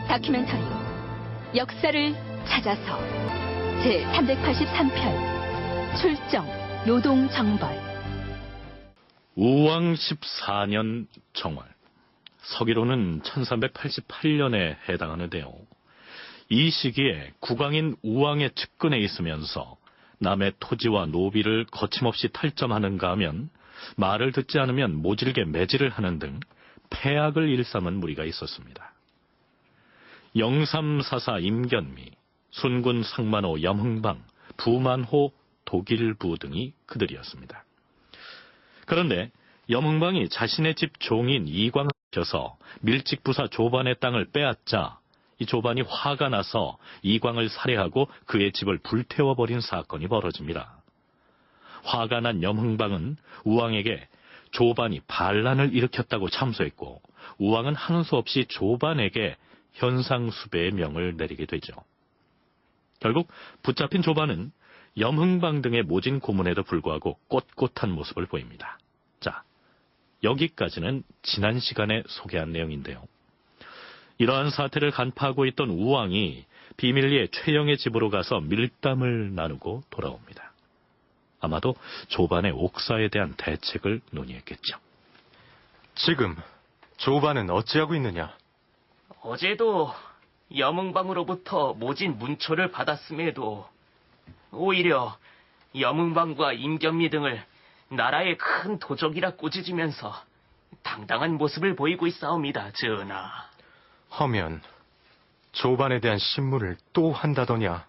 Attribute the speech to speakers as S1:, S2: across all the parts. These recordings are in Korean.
S1: 다큐멘터리 역사를 찾아서 제383편 출정 노동정벌.
S2: 우왕 14년 정월, 서기로는 1388년에 해당하는데요. 이 시기에 국왕인 우왕의 측근에 있으면서 남의 토지와 노비를 거침없이 탈점하는가 하면 말을 듣지 않으면 모질게 매질을 하는 등 폐악을 일삼은 무리가 있었습니다. 영삼사사 임견미, 순군 상만호 염흥방, 부만호 독일부 등이 그들이었습니다. 그런데 염흥방이 자신의 집 종인 이광을 시켜서 밀직부사 조반의 땅을 빼앗자 이 조반이 화가 나서 이광을 살해하고 그의 집을 불태워버린 사건이 벌어집니다. 화가 난 염흥방은 우왕에게 조반이 반란을 일으켰다고 참소했고, 우왕은 하는 수 없이 조반에게 현상수배의 명을 내리게 되죠. 결국 붙잡힌 조반은 염흥방 등의 모진 고문에도 불구하고 꼿꼿한 모습을 보입니다. 자, 여기까지는 지난 시간에 소개한 내용인데요. 이러한 사태를 간파하고 있던 우왕이 비밀리에 최영의 집으로 가서 밀담을 나누고 돌아옵니다. 아마도 조반의 옥사에 대한 대책을 논의했겠죠.
S3: 지금 조반은 어찌하고 있느냐?
S4: 어제도 염흥방으로부터 모진 문초를 받았음에도 오히려 염흥방과 임견미 등을 나라의 큰 도적이라 꾸짖으면서 당당한 모습을 보이고 있사옵니다, 전하.
S3: 하면 조반에 대한 신문을 또 한다더냐?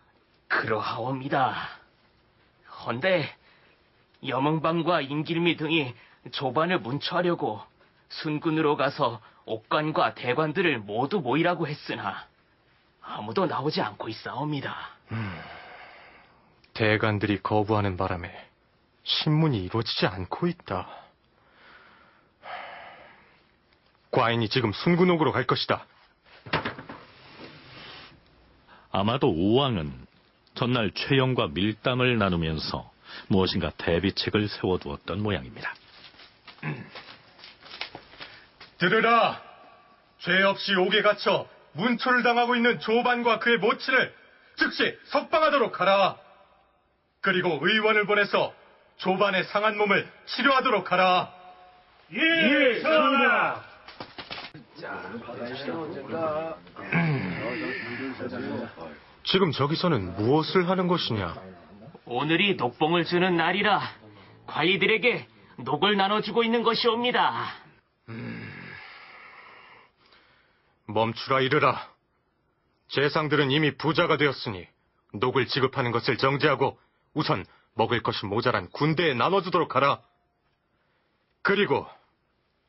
S4: 그러하옵니다. 헌데 염흥방과 임길미 등이 조반을 문초하려고 순군으로 가서 옥관과 대관들을 모두 모이라고 했으나 아무도 나오지 않고 있사옵니다.
S3: 대관들이 거부하는 바람에 신문이 이루어지지 않고 있다. 과인이 지금 순군옥으로 갈 것이다.
S2: 아마도 우왕은 전날 최영과 밀담을 나누면서 무엇인가 대비책을 세워두었던 모양입니다.
S3: 들으라! 죄 없이 옥에 갇혀 문초를 당하고 있는 조반과 그의 모친을 즉시 석방하도록 하라. 그리고 의원을 보내서 조반의 상한 몸을 치료하도록 하라.
S5: 예, 전하!
S3: 지금 저기서는 무엇을 하는 것이냐?
S4: 오늘이 녹봉을 주는 날이라 관리들에게 녹을 나눠주고 있는 것이옵니다.
S3: 멈추라 이르라. 재상들은 이미 부자가 되었으니 녹을 지급하는 것을 정지하고 우선 먹을 것이 모자란 군대에 나눠주도록 하라. 그리고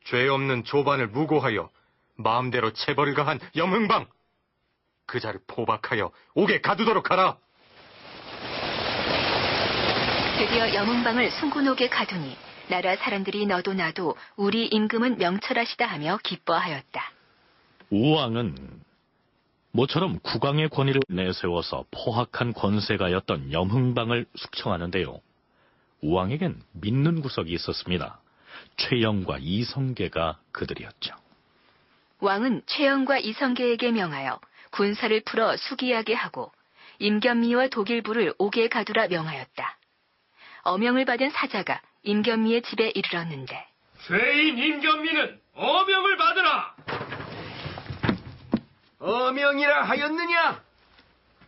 S3: 죄 없는 조반을 무고하여 마음대로 체벌을 가한 염흥방, 그자를 포박하여 옥에 가두도록 하라.
S1: 드디어 염흥방을 순군옥에 가두니 나라 사람들이 너도 나도 우리 임금은 명철하시다 하며 기뻐하였다.
S2: 우왕은 모처럼 국왕의 권위를 내세워서 포악한 권세가였던 염흥방을 숙청하는데요. 우왕에겐 믿는 구석이 있었습니다. 최영과 이성계가 그들이었죠.
S1: 왕은 최영과 이성계에게 명하여 군사를 풀어 수기하게 하고 임견미와 독일부를 옥에 가두라 명하였다. 어명을 받은 사자가 임견미의 집에 이르렀는데,
S5: 죄인 임견미는 어명을 받으라!
S6: 어명이라 하였느냐?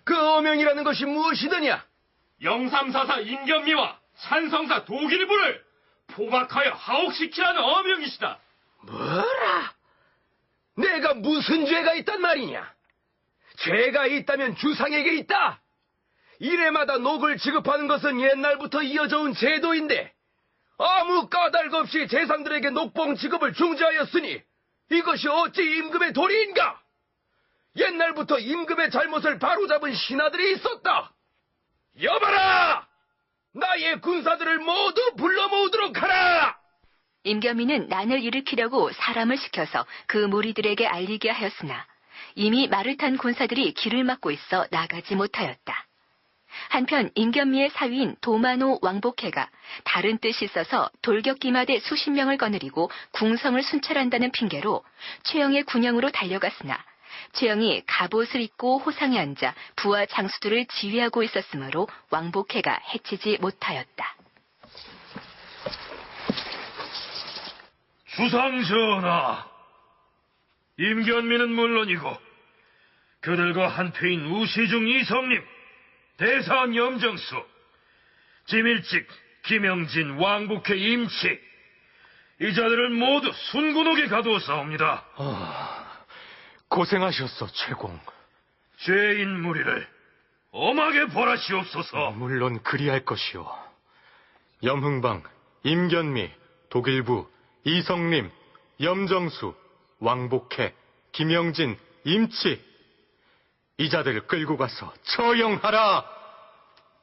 S6: 그 어명이라는 것이 무엇이더냐?
S5: 영삼사사 임견미와 산성사 독일부를 포박하여 하옥시키라는 어명이시다.
S6: 뭐라? 내가 무슨 죄가 있단 말이냐? 죄가 있다면 주상에게 있다. 이래마다 녹을 지급하는 것은 옛날부터 이어져 온 제도인데 아무 까닭 없이 재상들에게 녹봉 지급을 중지하였으니 이것이 어찌 임금의 도리인가? 옛날부터 임금의 잘못을 바로잡은 신하들이 있었다. 여봐라! 나의 군사들을 모두 불러 모으도록 하라!
S1: 임견미는 난을 일으키려고 사람을 시켜서 그 무리들에게 알리게 하였으나 이미 말을 탄 군사들이 길을 막고 있어 나가지 못하였다. 한편 임견미의 사위인 도만호 왕복해가 다른 뜻이 있어서 돌격기마대 수십 명을 거느리고 궁성을 순찰한다는 핑계로 최영의 군영으로 달려갔으나 최영이 갑옷을 입고 호상에 앉아 부하 장수들을 지휘하고 있었으므로 왕복해가 해치지 못하였다.
S5: 주상전하, 임견민은 물론이고 그들과 한패인 우시중 이성님, 대상 염정수, 지밀직 김영진, 왕국회 임치, 이 자들을 모두 순군옥에 가두었사옵니다.
S3: 고생하셨소, 최공.
S5: 죄인 무리를 엄하게 벌하시옵소서.
S3: 물론 그리할 것이오. 염흥방, 임견미, 독일부, 이성림, 염정수, 왕복회, 김영진, 임치, 이 자들을 끌고 가서 처형하라.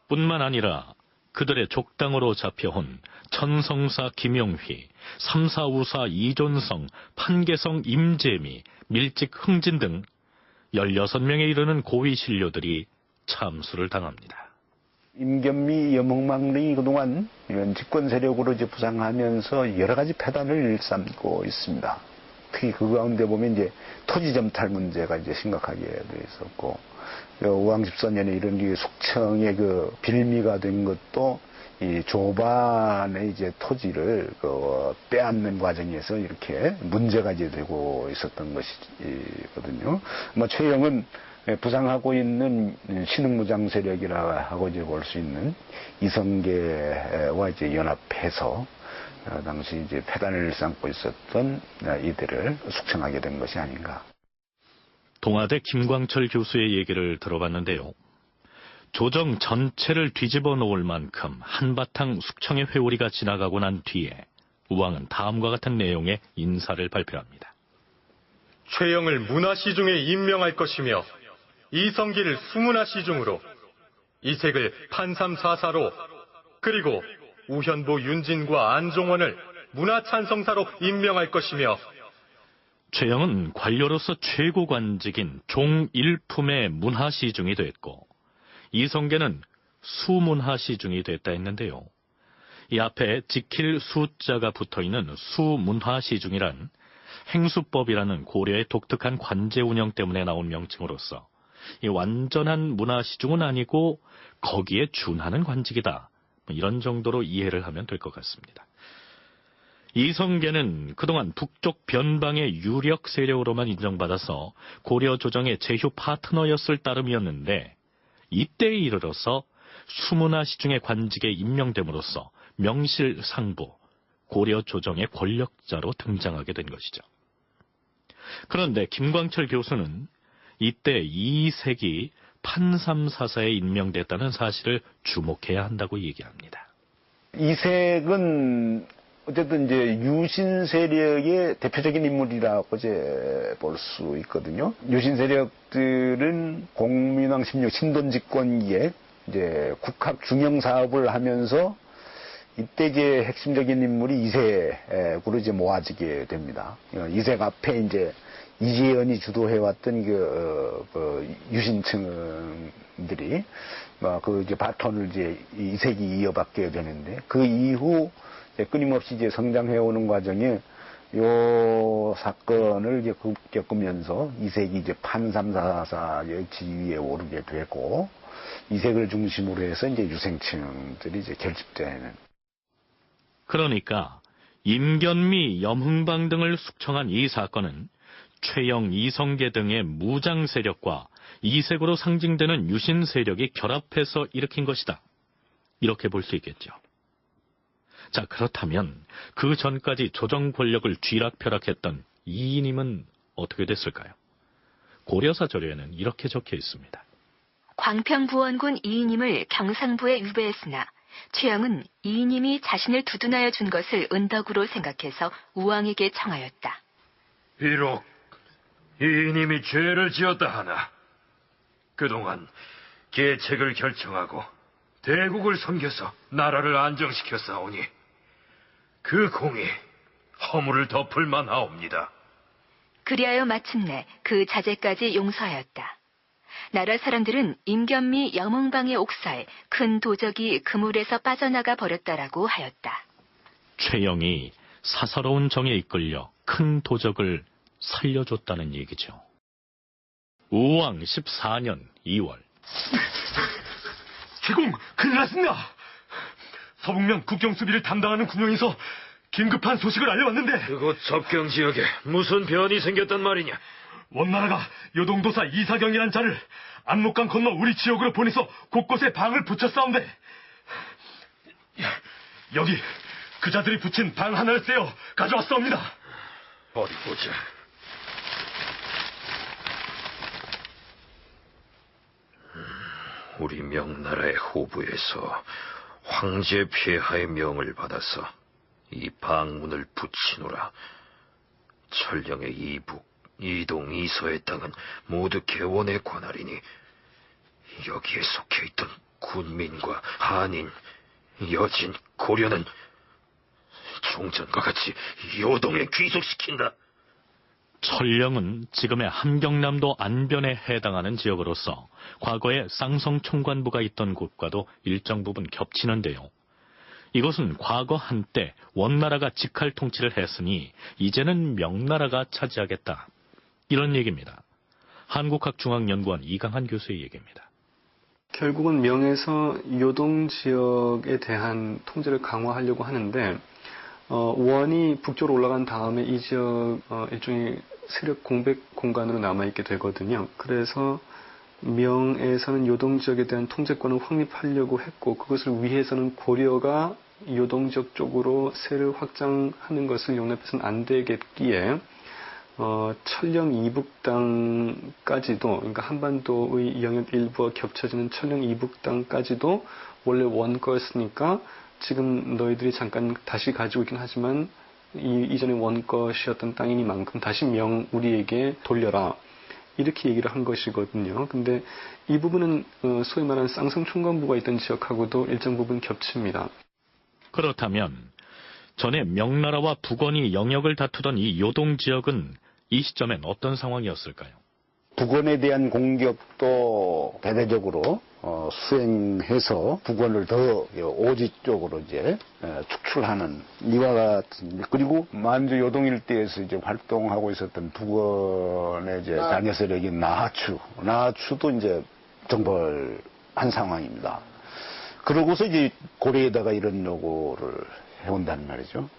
S2: 뿐만 아니라 그들의 족당으로 잡혀온 천성사 김용휘, 삼사우사 이존성, 판계성 임재미, 밀직 흥진 등 16명에 이르는 고위 신료들이 참수를 당합니다.
S7: 임견미 염흥방 등이 그동안 이런 집권 세력으로 이제 부상하면서 여러 가지 폐단을 일삼고 있습니다. 특히 그 가운데 보면 이제 토지 점탈 문제가 이제 심각하게 돼 있었고, 우왕 14년에 이런 숙청의 그 빌미가 된 것도 이 조반의 이제 토지를 빼앗는 과정에서 이렇게 문제가 이제 되고 있었던 것이거든요. 최영은 부상하고 있는 신흥무장 세력이라 하고 이제 볼 수 있는 이성계와 이제 연합해서 당시 이제 폐단을 삼고 있었던 이들을 숙청하게 된 것이 아닌가.
S2: 동아대 김광철 교수의 얘기를 들어봤는데요. 조정 전체를 뒤집어 놓을 만큼 한바탕 숙청의 회오리가 지나가고 난 뒤에 우왕은 다음과 같은 내용의 인사를 발표합니다.
S3: 최영을 문하시중에 임명할 것이며 이성기를 수문하시중으로, 이색을 판삼사사로, 그리고 우현보 윤진과 안종원을 문화찬성사로 임명할 것이며,
S2: 최영은 관료로서 최고 관직인 종일품의 문하시중이 됐고, 이성계는 수문하시중이 됐다 했는데요. 이 앞에 지킬 수자가 붙어있는 수문하시중이란 행수법이라는 고려의 독특한 관제 운영 때문에 나온 명칭으로서 이 완전한 문하시중은 아니고 거기에 준하는 관직이다. 이런 정도로 이해를 하면 될 것 같습니다. 이성계는 그동안 북쪽 변방의 유력 세력으로만 인정받아서 고려 조정의 제휴 파트너였을 따름이었는데, 이때에 이르러서 수문하시중의 관직에 임명됨으로써 명실상부 고려 조정의 권력자로 등장하게 된 것이죠. 그런데 김광철 교수는 이때 이색이 판삼사사에 임명됐다는 사실을 주목해야 한다고 얘기합니다.
S7: 이색은 어쨌든 이제 유신 세력의 대표적인 인물이라고 이제 볼 수 있거든요. 유신 세력들은 공민왕 16 신돈 집권기에 이제 국학 중형 사업을 하면서 이때 이제 핵심적인 인물이 이색으로 이제 모아지게 됩니다. 이색 앞에 이제 이재현이 주도해왔던 유신층들이 그 이제 바톤을 이제 이색이 이어받게 되는데, 그 이후 끊임없이 이제 성장해오는 과정에 요 사건을 이제 겪으면서 이색이 이제 판삼사사의 지위에 오르게 되고, 이색을 중심으로 해서 이제 유생층들이 이제 결집되는.
S2: 그러니까 임견미, 염흥방 등을 숙청한 이 사건은 최영, 이성계 등의 무장 세력과 이색으로 상징되는 유신 세력이 결합해서 일으킨 것이다. 이렇게 볼 수 있겠죠. 자, 그렇다면 그 전까지 조정 권력을 쥐락펴락했던 이인임은 어떻게 됐을까요? 고려사조례에는 이렇게 적혀 있습니다.
S1: 광평부원군 이인임을 경상부에 유배했으나 최영은 이인임이 자신을 두둔하여 준 것을 은덕으로 생각해서 우왕에게 청하였다.
S5: 비록 이님이 죄를 지었다 하나 그동안 계책을 결정하고 대국을 섬겨서 나라를 안정시켰사오니 그 공이 허물을 덮을 만하옵니다.
S1: 그리하여 마침내 그 자제까지 용서하였다. 나라 사람들은 임견미 염흥방의 옥사에 큰 도적이 그물에서 빠져나가 버렸다라고 하였다.
S2: 최영이 사사로운 정에 이끌려 큰 도적을 살려줬다는 얘기죠. 우왕 14년 2월.
S5: 최공, 큰일 났습니다. 서북면 국경 수비를 담당하는 군용에서 긴급한 소식을 알려왔는데,
S8: 그곳 접경 지역에 무슨 변이 생겼단 말이냐?
S5: 원나라가 요동도사 이사경이란 자를 압록강 건너 우리 지역으로 보내서 곳곳에 방을 붙였사온데, 여기 그 자들이 붙인 방 하나를 떼어 가져왔사옵니다.
S8: 어디 보자. 우리 명나라의 호부에서 황제 폐하의 명을 받아서 이 방문을 붙이노라. 천령의 이북, 이동, 이서의 땅은 모두 개원의 관할이니 여기에 속해있던 군민과 한인, 여진, 고려는 종전과 같이 요동에 귀속시킨다.
S2: 천령은 지금의 함경남도 안변에 해당하는 지역으로서 과거에 쌍성 총관부가 있던 곳과도 일정 부분 겹치는데요. 이것은 과거 한때 원나라가 직할 통치를 했으니 이제는 명나라가 차지하겠다. 이런 얘기입니다. 한국학중앙연구원 이강한 교수의 얘기입니다.
S9: 결국은 명에서 요동 지역에 대한 통제를 강화하려고 하는데, 원이 북쪽으로 올라간 다음에 이 지역 일종의 세력 공백 공간으로 남아있게 되거든요. 그래서 명에서는 요동 지역에 대한 통제권을 확립하려고 했고, 그것을 위해서는 고려가 요동 지역 쪽으로 세를 확장하는 것을 용납해서는 안 되겠기에 천령 이북 땅까지도, 그러니까 한반도의 영역 일부와 겹쳐지는 천령 이북 땅까지도 원래 원 거였으니까 지금 너희들이 잠깐 다시 가지고 있긴 하지만 이전에 원 것이었던 땅이니만큼 다시 우리에게 돌려라. 이렇게 얘기를 한 것이거든요. 근데 이 부분은 소위 말하는 쌍성 총관부가 있던 지역하고도 일정 부분 겹칩니다.
S2: 그렇다면 전에 명나라와 북원이 영역을 다투던 이 요동 지역은 이 시점엔 어떤 상황이었을까요?
S7: 북원에 대한 공격도 대대적으로 수행해서 북원을 더 오지 쪽으로 이제 축출하는 이와 같은, 그리고 만주 요동 일대에서 이제 활동하고 있었던 북원의 이제 장애 세력인 나하추도 이제 정벌한 상황입니다. 그러고서 이제 고려에다가 이런 요구를 해온다는 말이죠.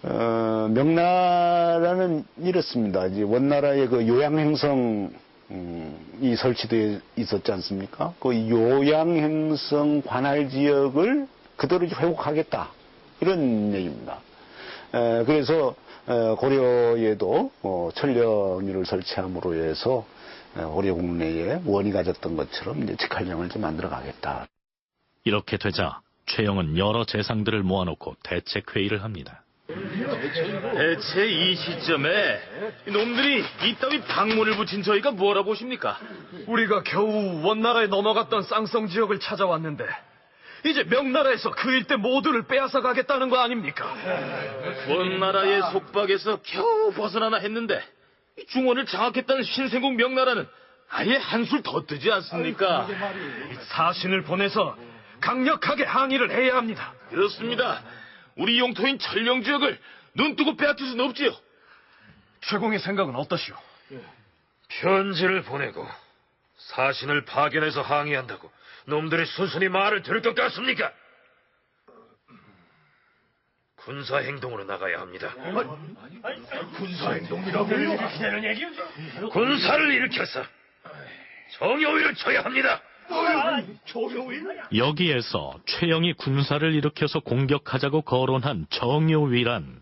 S7: 명나라는 이렇습니다. 이제 원나라의 그 요양행성 이 설치되어 있었지 않습니까? 그 요양행성 관할 지역을 그대로 회복하겠다. 이런 얘기입니다. 그래서 고려에도 천령위를 설치함으로 해서 고려 국내에 원이 가졌던 것처럼 이제 직할령을 좀 만들어 가겠다.
S2: 이렇게 되자 최영은 여러 재상들을 모아놓고 대책회의를 합니다.
S10: 대체 이 시점에 놈들이 이따위 방문을 붙인 저희가 뭐라 보십니까?
S6: 우리가 겨우 원나라에 넘어갔던 쌍성 지역을 찾아왔는데 이제 명나라에서 그 일대 모두를 빼앗아 가겠다는 거 아닙니까?
S10: 원나라의 속박에서 겨우 벗어나나 했는데 중원을 장악했다는 신생국 명나라는 아예 한술 더 뜨지 않습니까?
S6: 사신을 보내서 강력하게 항의를 해야 합니다.
S10: 그렇습니다. 우리 영토인 천령 지역을 눈뜨고 빼앗길 수는 없지요.
S6: 최공의 생각은 어떠시오?
S8: 편지를 보내고 사신을 파견해서 항의한다고 놈들이 순순히 말을 들을 것 같습니까? 군사 행동으로 나가야 합니다.
S6: 군사 행동이라고요?
S8: 군사를 일으켜서 정효위를 쳐야 합니다.
S2: 여기에서 최영이 군사를 일으켜서 공격하자고 거론한 정효위란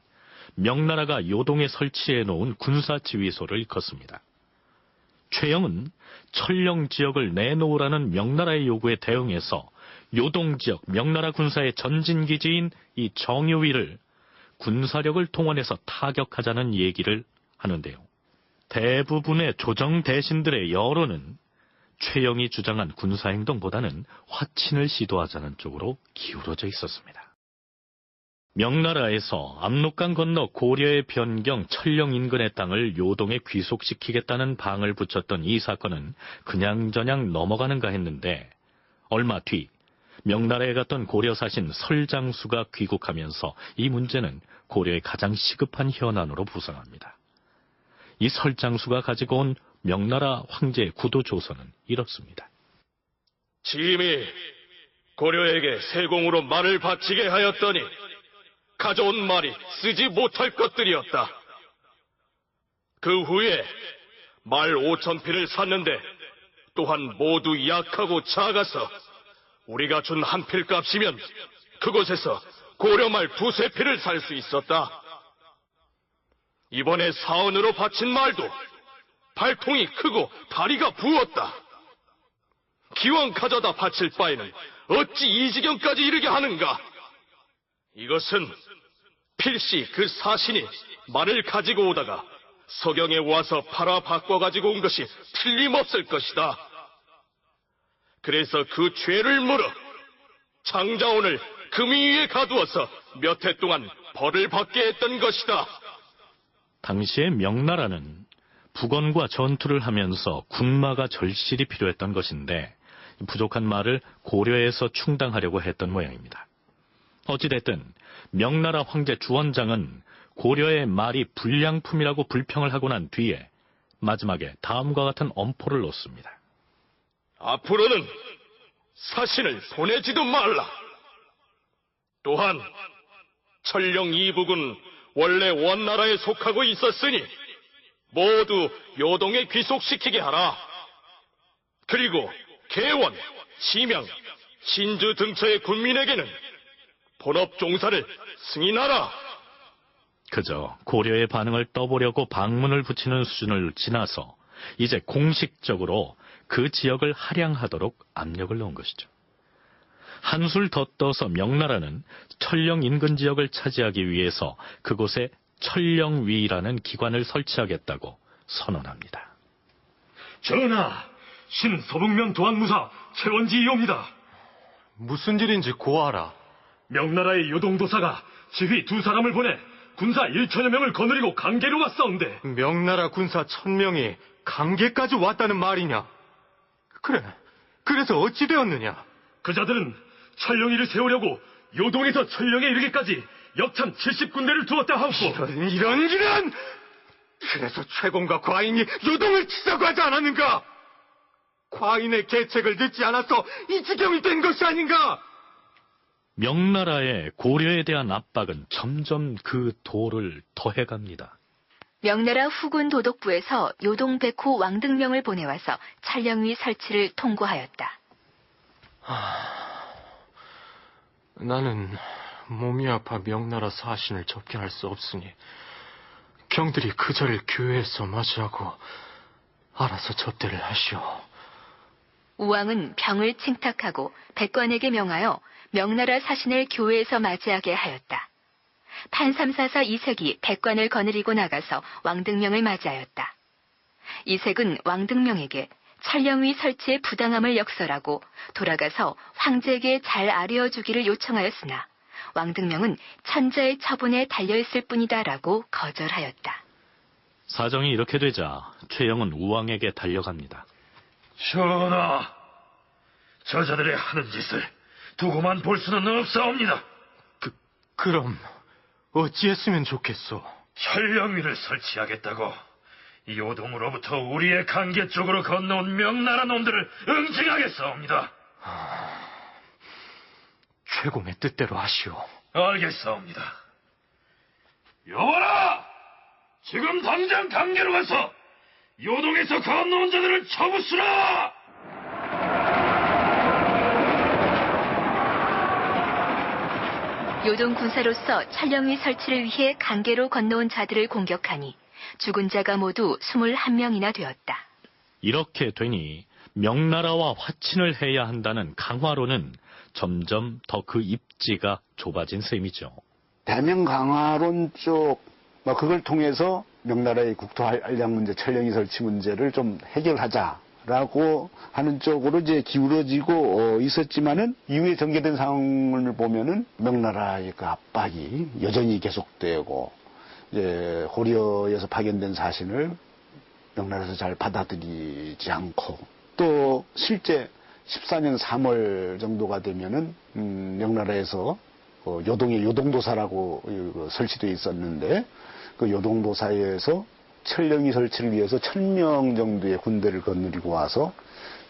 S2: 명나라가 요동에 설치해 놓은 군사지휘소를 일컫습니다. 최영은 천령 지역을 내놓으라는 명나라의 요구에 대응해서 요동 지역 명나라 군사의 전진기지인 이 정효위를 군사력을 동원해서 타격하자는 얘기를 하는데요. 대부분의 조정 대신들의 여론은 최영이 주장한 군사행동보다는 화친을 시도하자는 쪽으로 기울어져 있었습니다. 명나라에서 압록강 건너 고려의 변경 천령 인근의 땅을 요동에 귀속시키겠다는 방을 붙였던 이 사건은 그냥저냥 넘어가는가 했는데 얼마 뒤 명나라에 갔던 고려 사신 설장수가 귀국하면서 이 문제는 고려의 가장 시급한 현안으로 부상합니다. 이 설장수가 가지고 온 명나라 황제 구도조서는 이렇습니다.
S8: 짐이 고려에게 세공으로 말을 바치게 하였더니 가져온 말이 쓰지 못할 것들이었다. 그 후에 말 5,000필을 샀는데 또한 모두 약하고 작아서 우리가 준 한 필 값이면 그곳에서 고려말 2~3필을 살 수 있었다. 이번에 사은으로 바친 말도 발통이 크고 다리가 부었다. 기왕 가져다 바칠 바에는 어찌 이 지경까지 이르게 하는가? 이것은 필시 그 사신이 말을 가지고 오다가 서경에 와서 팔아 바꿔가지고 온 것이 틀림없을 것이다. 그래서 그 죄를 물어 장자원을 금이 위에 가두어서 몇 해 동안 벌을 받게 했던 것이다.
S2: 당시의 명나라는 북원과 전투를 하면서 군마가 절실히 필요했던 것인데 부족한 말을 고려에서 충당하려고 했던 모양입니다. 어찌됐든 명나라 황제 주원장은 고려의 말이 불량품이라고 불평을 하고 난 뒤에 마지막에 다음과 같은 엄포를 놓습니다.
S8: 앞으로는 사신을 보내지도 말라. 또한 천령 이북은 원래 원나라에 속하고 있었으니 모두 요동에 귀속시키게 하라. 그리고 개원, 시명, 신주 등처의 군민에게는 본업 종사를 승인하라.
S2: 그저 고려의 반응을 떠보려고 방문을 붙이는 수준을 지나서 이제 공식적으로 그 지역을 할양하도록 압력을 넣은 것이죠. 한술 더 떠서 명나라는 천령 인근 지역을 차지하기 위해서 그곳에 천령위라는 기관을 설치하겠다고 선언합니다.
S5: 전하, 신서북면 도안무사 최원지이옵니다.
S3: 무슨 일인지 고하라.
S5: 명나라의 요동도사가 지휘 2사람을 보내 군사 1,000여 명을 거느리고 강계로 왔사온데
S3: 명나라 군사 1,000명이 강계까지 왔다는 말이냐? 그래서 어찌 되었느냐?
S5: 그 자들은 천령위를 세우려고 요동에서 천령에 이르기까지 역참 70군대를 두었다 하옵고
S3: 이런! 그래서 최공과 과인이 요동을 치자고 하지 않았는가? 과인의 계책을 듣지 않아서 이 지경이 된 것이 아닌가?
S2: 명나라의 고려에 대한 압박은 점점 그 도를 더해갑니다.
S1: 명나라 후군 도독부에서 요동백호 왕등명을 보내와서 찰령위 설치를 통고하였다.
S3: 나는 몸이 아파 명나라 사신을 접견할 수 없으니 경들이 그 자를 교회에서 맞이하고 알아서 접대를 하시오.
S1: 우왕은 병을 칭탁하고 백관에게 명하여 명나라 사신을 교회에서 맞이하게 하였다. 판삼사사 이색이 백관을 거느리고 나가서 왕등명을 맞이하였다. 이색은 왕등명에게 찰령위 설치의 부당함을 역설하고 돌아가서 황제에게 잘 아뢰어주기를 요청하였으나 왕등명은 천자의 처분에 달려있을 뿐이다라고 거절하였다.
S2: 사정이 이렇게 되자 최영은 우왕에게 달려갑니다.
S8: 전하, 저자들의 하는 짓을 두고만 볼 수는 없사옵니다.
S3: 그럼 어찌했으면 좋겠소?
S8: 천령위를 설치하겠다고 요동으로부터 우리의 강계 쪽으로 건너온 명나라 놈들을 응징하겠사옵니다.
S3: 최공의 뜻대로 하시오.
S8: 알겠사옵니다. 여봐라! 지금 당장 강계로 가서 요동에서 건너온 자들을 쳐부수라!
S1: 요동 군사로서 찰령위 설치를 위해 강계로 건너온 자들을 공격하니 죽은 자가 모두 21명이나 되었다.
S2: 이렇게 되니 명나라와 화친을 해야 한다는 강화로는 점점 더 그 입지가 좁아진 셈이죠.
S7: 대명 강화론 쪽, 그걸 통해서 명나라의 국토 한량 문제, 천령위 설치 문제를 좀 해결하자라고 하는 쪽으로 이제 기울어지고 있었지만은 이후에 전개된 상황을 보면은 명나라의 그 압박이 여전히 계속되고 이제 고려에서 파견된 사신을 명나라에서 잘 받아들이지 않고 또 실제 14년 3월 정도가 되면은 명나라에서 요동에 요동도사라고 설치되어 있었는데 그 요동도사에서 철령이 설치를 위해서 1000명 정도의 군대를 거느리고 와서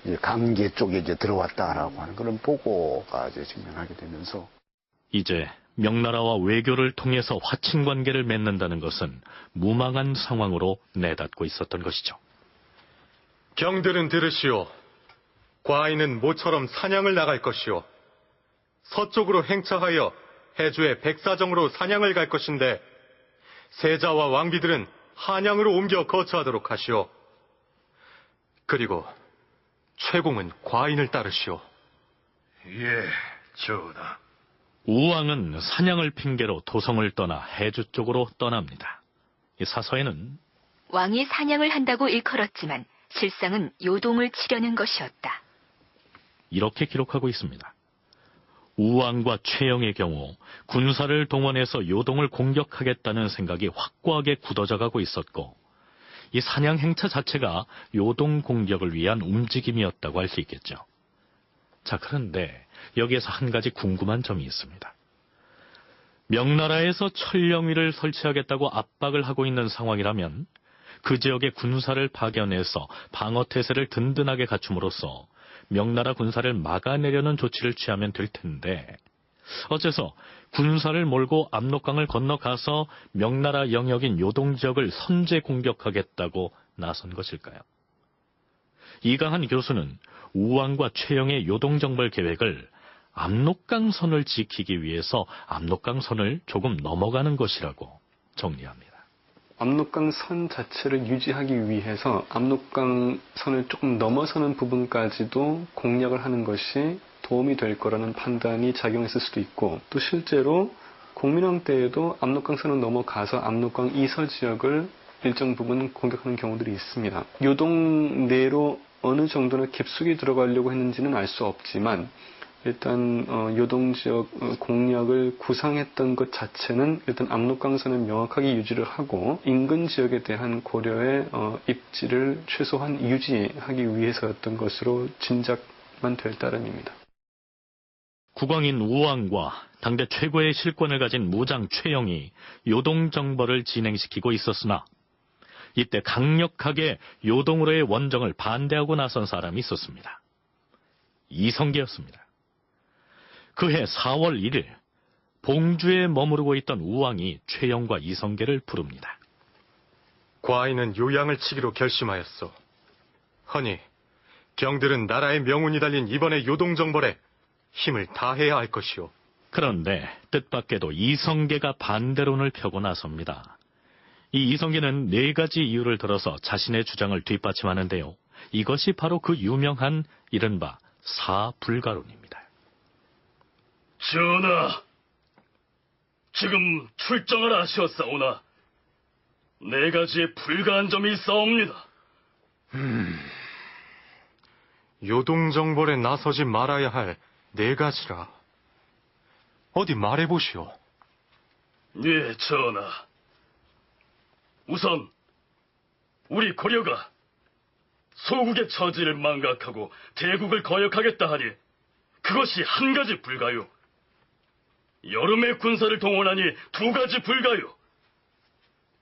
S7: 이제 강계 쪽에 이제 들어왔다라고 하는 그런 보고가 이제 증명하게 되면서
S2: 이제 명나라와 외교를 통해서 화친 관계를 맺는다는 것은 무망한 상황으로 내닫고 있었던 것이죠.
S3: 경들은 들으시오. 과인은 모처럼 사냥을 나갈 것이오. 서쪽으로 행차하여 해주의 백사정으로 사냥을 갈 것인데 세자와 왕비들은 한양으로 옮겨 거처하도록 하시오. 그리고 최공은 과인을 따르시오.
S5: 예, 전하.
S2: 우왕은 사냥을 핑계로 도성을 떠나 해주 쪽으로 떠납니다. 이 사서에는
S1: 왕이 사냥을 한다고 일컬었지만 실상은 요동을 치려는 것이었다.
S2: 이렇게 기록하고 있습니다. 우왕과 최영의 경우 군사를 동원해서 요동을 공격하겠다는 생각이 확고하게 굳어져 가고 있었고 이 사냥 행차 자체가 요동 공격을 위한 움직임이었다고 할 수 있겠죠. 자, 그런데 여기에서 한 가지 궁금한 점이 있습니다. 명나라에서 철령위를 설치하겠다고 압박을 하고 있는 상황이라면 그 지역의 군사를 파견해서 방어태세를 든든하게 갖춤으로써 명나라 군사를 막아내려는 조치를 취하면 될 텐데 어째서 군사를 몰고 압록강을 건너가서 명나라 영역인 요동 지역을 선제 공격하겠다고 나선 것일까요? 이강한 교수는 우왕과 최영의 요동정벌 계획을 압록강선을 지키기 위해서 압록강선을 조금 넘어가는 것이라고 정리합니다.
S9: 압록강선 자체를 유지하기 위해서 압록강선을 조금 넘어서는 부분까지도 공략을 하는 것이 도움이 될 거라는 판단이 작용했을 수도 있고 또 실제로 공민왕 때에도 압록강선을 넘어가서 압록강 이서 지역을 일정 부분 공격하는 경우들이 있습니다. 요동 내로 어느 정도나 깊숙이 들어가려고 했는지는 알 수 없지만 일단 요동 지역 공략을 구상했던 것 자체는 일단 압록강선을 명확하게 유지를 하고 인근 지역에 대한 고려의 입지를 최소한 유지하기 위해서였던 것으로 짐작만 될 따름입니다.
S2: 국왕인 우왕과 당대 최고의 실권을 가진 무장 최영이 요동 정벌을 진행시키고 있었으나 이때 강력하게 요동으로의 원정을 반대하고 나선 사람이 있었습니다. 이성계였습니다. 그해 4월 1일 봉주에 머무르고 있던 우왕이 최영과 이성계를 부릅니다.
S3: 과인은 요양을 치기로 결심하였소. 허니 경들은 나라의 명운이 달린 이번의 요동정벌에 힘을 다해야 할 것이오.
S2: 그런데 뜻밖에도 이성계가 반대론을 펴고 나섭니다. 이 이성계는 4가지 이유를 들어서 자신의 주장을 뒷받침하는데요. 이것이 바로 그 유명한 이른바 사불가론입니다.
S5: 전하, 지금 출정을 하셨사오나 4가지의 불가한 점이 있사옵니다.
S3: 요동정벌에 나서지 말아야 할 4가지라. 어디 말해보시오.
S5: 예, 전하. 우선 우리 고려가 소국의 처지를 망각하고 대국을 거역하겠다 하니 그것이 한 가지 불가요. 여름에 군사를 동원하니 2가지 불가요.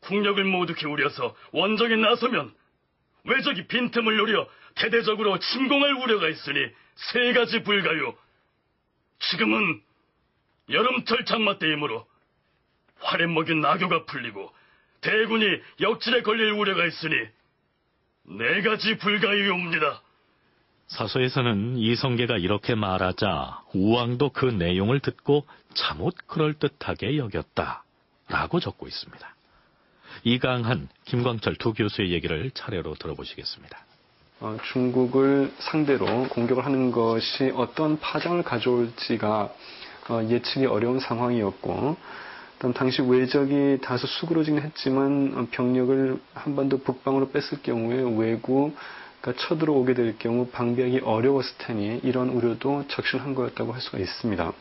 S5: 국력을 모두 기울여서 원정에 나서면 외적이 빈틈을 노려 대대적으로 침공할 우려가 있으니 3가지 불가요. 지금은 여름철 장마 때이므로 활에 먹인 나교가 풀리고 대군이 역질에 걸릴 우려가 있으니 4가지 불가이옵니다.
S2: 사서에서는 이성계가 이렇게 말하자 우왕도 그 내용을 듣고 참못 그럴듯하게 여겼다라고 적고 있습니다. 이강한, 김광철 2 교수의 얘기를 차례로 들어보시겠습니다.
S9: 중국을 상대로 공격을 하는 것이 어떤 파장을 가져올지가 예측이 어려운 상황이었고 당시 외적이 다소 수그러지긴 했지만 병력을 한반도 북방으로 뺐을 경우에 외구가 쳐들어오게 될 경우 방비하기 어려웠을 테니 이런 우려도 적신한 거였다고 할 수가 있습니다.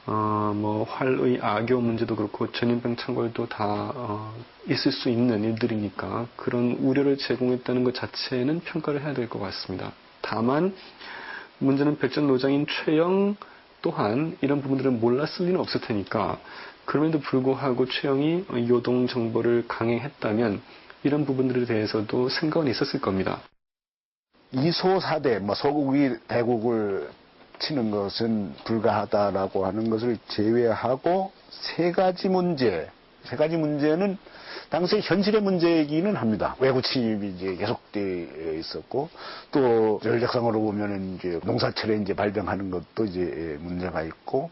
S9: 활의 악교 문제도 그렇고 전염병 창궐도 다 있을 수 있는 일들이니까 그런 우려를 제공했다는 것 자체는 평가를 해야 될 것 같습니다. 다만 문제는 백전노장인 최영 또한 이런 부분들을 몰랐을 리는 없을 테니까 그럼에도 불구하고 최영이 요동 정벌을 강행했다면 이런 부분들에 대해서도 생각은 있었을 겁니다.
S7: 이소사대, 소국이 대국을 치는 것은 불가하다라고 하는 것을 제외하고 세 가지 문제는 당시 현실의 문제이기는 합니다. 외구 침입이 이제 계속되어 있었고, 또 전력상으로 보면은 이제 농사철에 이제 발병하는 것도 이제 문제가 있고,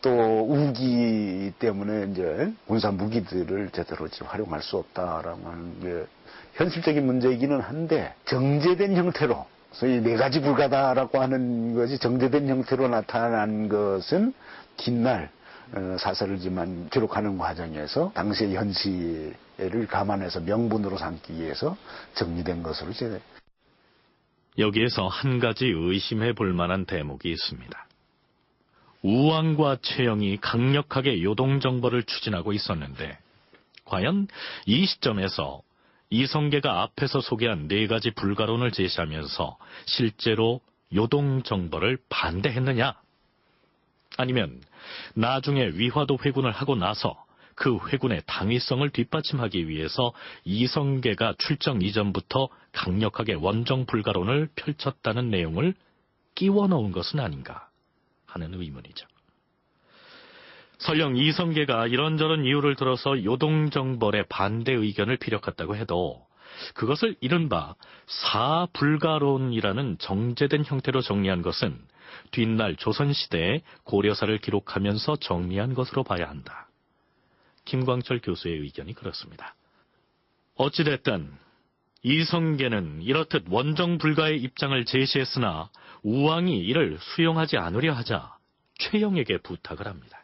S7: 또 우기 때문에 이제 군사 무기들을 제대로 활용할 수 없다라고 하는 게 현실적인 문제이기는 한데, 정제된 형태로, 소위 네 가지 불가다라고 하는 것이 정제된 형태로 나타난 것은 뒷날 사설지만 기록하는 과정에서 당시의 현실을 감안해서 명분으로 삼기 위해서 정리된 것으로 제가.
S2: 여기에서 한 가지 의심해 볼 만한 대목이 있습니다. 우왕과 최영이 강력하게 요동정벌을 추진하고 있었는데 과연 이 시점에서 이성계가 앞에서 소개한 네 가지 불가론을 제시하면서 실제로 요동정벌을 반대했느냐? 아니면 나중에 위화도 회군을 하고 나서 그 회군의 당위성을 뒷받침하기 위해서 이성계가 출정 이전부터 강력하게 원정불가론을 펼쳤다는 내용을 끼워 넣은 것은 아닌가 하는 의문이죠. 설령 이성계가 이런저런 이유를 들어서 요동정벌의 반대 의견을 피력했다고 해도 그것을 이른바 사불가론이라는 정제된 형태로 정리한 것은 뒷날 조선시대에 고려사를 기록하면서 정리한 것으로 봐야 한다. 김광철 교수의 의견이 그렇습니다. 어찌됐든 이성계는 이렇듯 원정불가의 입장을 제시했으나 우왕이 이를 수용하지 않으려 하자 최영에게 부탁을 합니다.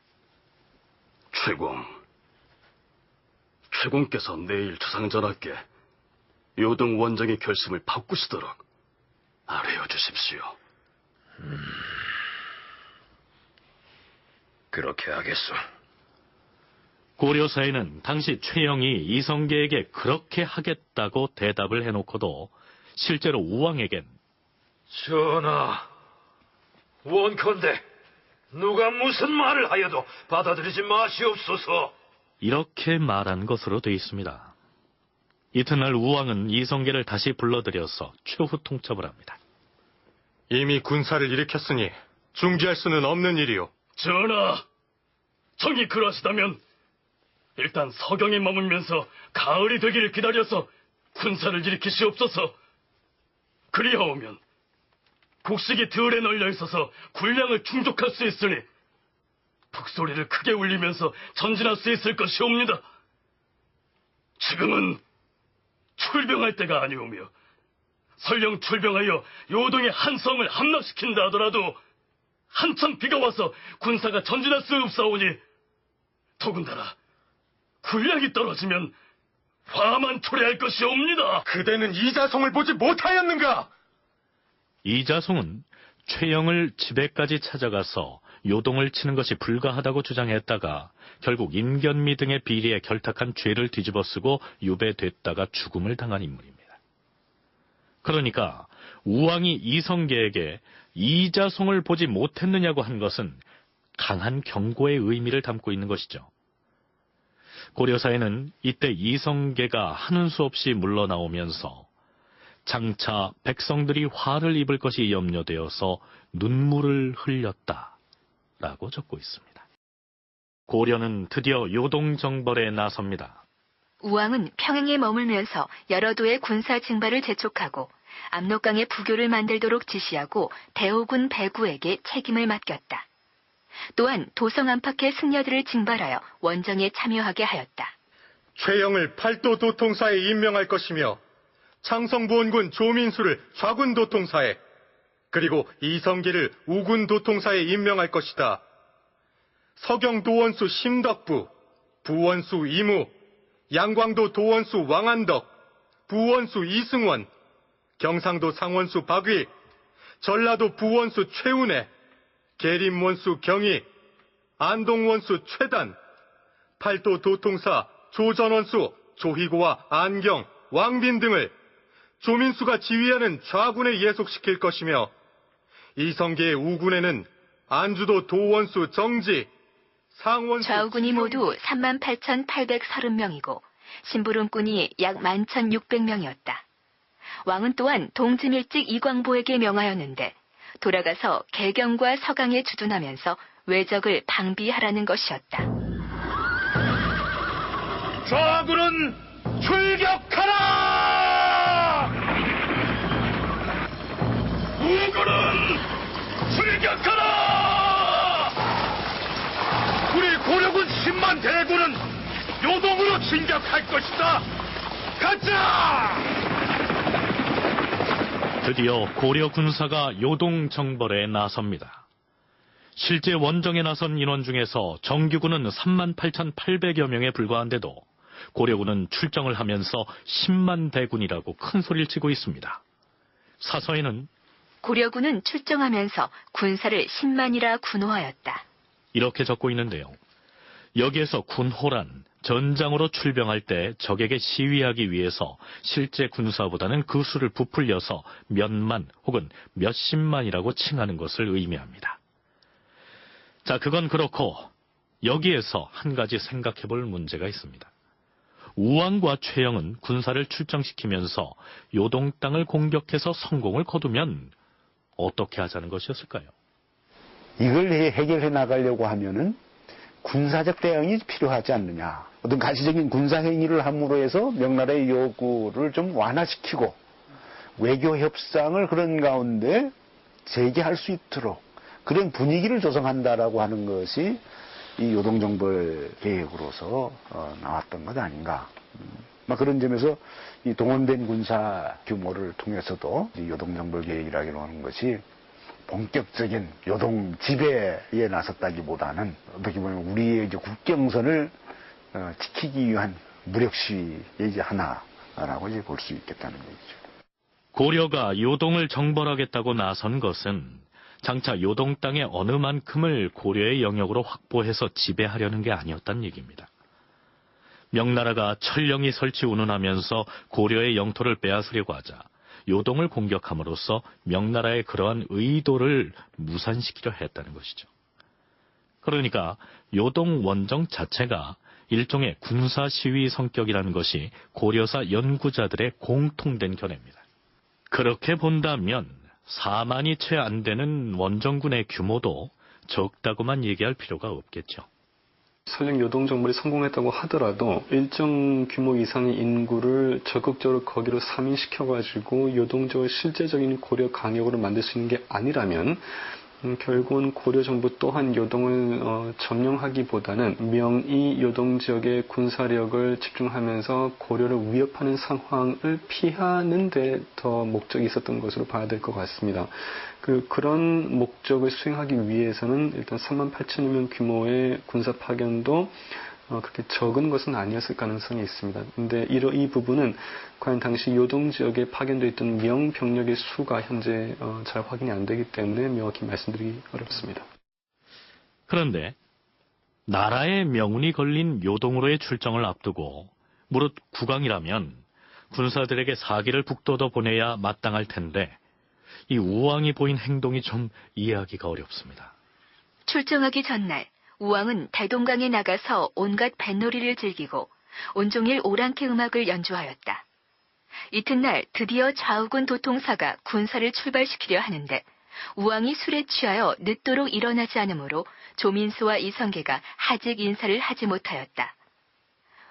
S6: 최공께서 내일 주상전하께 요동 원정의 결심을 바꾸시도록 아뢰어 주십시오.
S10: 그렇게 하겠소.
S2: 고려사에는 당시 최영이 이성계에게 그렇게 하겠다고 대답을 해놓고도 실제로 우왕에겐
S5: 전하, 원컨대 누가 무슨 말을 하여도 받아들이지 마시옵소서.
S2: 이렇게 말한 것으로 돼 있습니다. 이튿날 우왕은 이성계를 다시 불러들여서 최후 통첩을 합니다.
S3: 이미 군사를 일으켰으니 중지할 수는 없는 일이오.
S5: 전하, 정이 그러시다면 일단 서경에 머물면서 가을이 되기를 기다려서 군사를 일으키시옵소서. 그리하오면 곡식이 들에 널려 있어서 군량을 충족할 수 있으니 북소리를 크게 울리면서 전진할 수 있을 것이옵니다. 지금은 출병할 때가 아니오며 설령 출병하여 요동의 한 성을 함락시킨다 하더라도 한참 비가 와서 군사가 전진할 수 없사오니 더군다나 군량이 떨어지면 화만 초래할 것이옵니다.
S3: 그대는 이자송을 보지 못하였는가?
S2: 이자송은 최영을 집에까지 찾아가서 요동을 치는 것이 불가하다고 주장했다가 결국 임견미 등의 비리에 결탁한 죄를 뒤집어쓰고 유배됐다가 죽음을 당한 인물입니다. 그러니까 우왕이 이성계에게 이자송을 보지 못했느냐고 한 것은 강한 경고의 의미를 담고 있는 것이죠. 고려사에는 이때 이성계가 하는 수 없이 물러나오면서 장차 백성들이 화를 입을 것이 염려되어서 눈물을 흘렸다라고 적고 있습니다. 고려는 드디어 요동정벌에 나섭니다.
S1: 우왕은 평양에 머물면서 여러 도의 군사 징발을 재촉하고 압록강에 부교를 만들도록 지시하고 대오군 배구에게 책임을 맡겼다. 또한 도성 안팎의 승려들을 징발하여 원정에 참여하게 하였다.
S3: 최영을 팔도 도통사에 임명할 것이며 창성부원군 조민수를 좌군 도통사에, 그리고 이성계를 우군 도통사에 임명할 것이다. 서경 도원수 심덕부, 부원수 이무, 양광도 도원수 왕한덕, 부원수 이승원, 경상도 상원수 박위, 전라도 부원수 최운해, 계림원수 경희, 안동원수 최단, 팔도 도통사 조전원수 조희고와 안경, 왕빈 등을 조민수가 지휘하는 좌군에 예속시킬 것이며, 이성계의 우군에는 안주도 도원수 정지, 상원수
S1: 좌우군이 모두 38,830명이고 심부름꾼이 약 11,600명이었다. 왕은 또한 동지밀직 이광보에게 명하였는데 돌아가서 개경과 서강에 주둔하면서 왜적을 방비하라는 것이었다.
S10: 좌군은 출격하라! 우군은 출격하라! 우리 고려군 10만 대군은 요동으로 진격할 것이다. 가자!
S2: 드디어 고려 군사가 요동 정벌에 나섭니다. 실제 원정에 나선 인원 중에서 정규군은 38,800여 명에 불과한데도 고려군은 출정을 하면서 10만 대군이라고 큰 소리를 치고 있습니다. 사서에는
S1: 고려군은 출정하면서 군사를 10만이라 군호하였다.
S2: 이렇게 적고 있는데요. 여기에서 군호란 전장으로 출병할 때 적에게 시위하기 위해서 실제 군사보다는 그 수를 부풀려서 몇만 혹은 몇십만이라고 칭하는 것을 의미합니다. 자, 그건 그렇고 여기에서 한 가지 생각해 볼 문제가 있습니다. 우왕과 최영은 군사를 출정시키면서 요동 땅을 공격해서 성공을 거두면 어떻게 하자는 것이었을까요?
S7: 이걸 해결해 나가려고 하면은 군사적 대응이 필요하지 않느냐. 어떤 가시적인 군사 행위를 함으로 해서 명나라의 요구를 좀 완화시키고 외교 협상을 그런 가운데 재개할 수 있도록 그런 분위기를 조성한다라고 하는 것이 이 요동정벌 계획으로서 나왔던 것 아닌가. 그런 점에서 이 동원된 군사 규모를 통해서도 이 요동정벌 계획이라고 하는 것이 본격적인 요동 지배에 나섰다기보다는 어떻게 보면 우리의 이제 국경선을 지키기 위한 무력 시위의 이제 하나라고 이제 볼 수 있겠다는 얘기죠.
S2: 고려가 요동을 정벌하겠다고 나선 것은 장차 요동 땅의 어느 만큼을 고려의 영역으로 확보해서 지배하려는 게 아니었단 얘기입니다. 명나라가 천령이 설치 운운하면서 고려의 영토를 빼앗으려고 하자 요동을 공격함으로써 명나라의 그러한 의도를 무산시키려 했다는 것이죠. 그러니까 요동 원정 자체가 일종의 군사 시위 성격이라는 것이 고려사 연구자들의 공통된 견해입니다. 그렇게 본다면 4만이 채 안 되는 원정군의 규모도 적다고만 얘기할 필요가 없겠죠.
S9: 설령 요동정벌이 성공했다고 하더라도 일정 규모 이상의 인구를 적극적으로 거기로 삼인시켜가지고 요동적 실제적인 고려 강역으로 만들 수 있는 게 아니라면 결국은 고려 정부 또한 요동을 점령하기보다는 명의 요동 지역의 군사력을 집중하면서 고려를 위협하는 상황을 피하는 데 더 목적이 있었던 것으로 봐야 될 것 같습니다. 그런 목적을 수행하기 위해서는 일단 38,000여 명 규모의 군사 파견도 그렇게 적은 것은 아니었을 가능성이 있습니다. 근데 이 부분은 과연 당시 요동 지역에 파견되어 있던 명병력의 수가 현재 잘 확인이 안 되기 때문에 명확히 말씀드리기 어렵습니다.
S2: 그런데 나라의 명운이 걸린 요동으로의 출정을 앞두고 무릇 국왕이라면 군사들에게 사기를 북돋워 보내야 마땅할 텐데 이 우왕이 보인 행동이 좀 이해하기가 어렵습니다.
S1: 출정하기 전날 우왕은 대동강에 나가서 온갖 뱃놀이를 즐기고 온종일 오랑캐 음악을 연주하였다. 이튿날 드디어 좌우군 도통사가 군사를 출발시키려 하는데 우왕이 술에 취하여 늦도록 일어나지 않으므로 조민수와 이성계가 하직 인사를 하지 못하였다.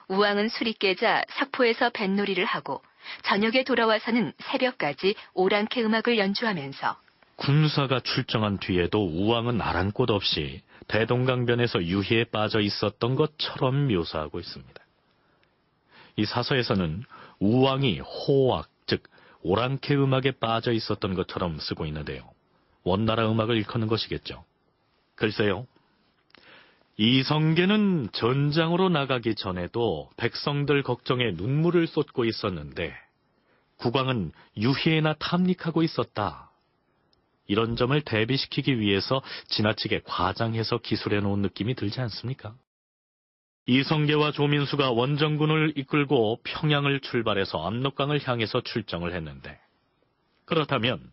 S1: 우왕은 술이 깨자 석포에서 뱃놀이를 하고 저녁에 돌아와서는 새벽까지 오랑캐 음악을 연주하면서
S2: 군사가 출정한 뒤에도 우왕은 아랑 곳 없이 대동강변에서 유희에 빠져 있었던 것처럼 묘사하고 있습니다. 이 사서에서는 우왕이 호악, 즉 오랑캐 음악에 빠져 있었던 것처럼 쓰고 있는데요. 원나라 음악을 일컫는 것이겠죠. 글쎄요. 이성계는 전장으로 나가기 전에도 백성들 걱정에 눈물을 쏟고 있었는데 국왕은 유희에나 탐닉하고 있었다. 이런 점을 대비시키기 위해서 지나치게 과장해서 기술해 놓은 느낌이 들지 않습니까? 이성계와 조민수가 원정군을 이끌고 평양을 출발해서 압록강을 향해서 출정을 했는데 그렇다면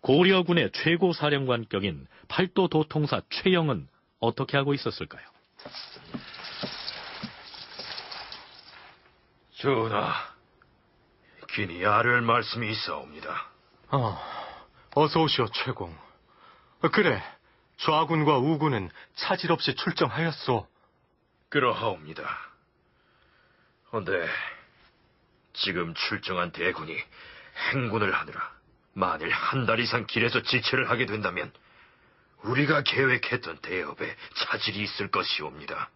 S2: 고려군의 최고 사령관격인 팔도 도통사 최영은 어떻게 하고 있었을까요?
S8: 전하, 긴히 아뢰할 말씀이 있사옵니다.
S3: 어서 오시오, 최공. 그래, 좌군과 우군은 차질 없이 출정하였소.
S8: 그러하옵니다. 헌데 지금 출정한 대군이 행군을 하느라 만일 한 달 이상 길에서 지체를 하게 된다면 우리가 계획했던 대업에 차질이 있을 것이옵니다.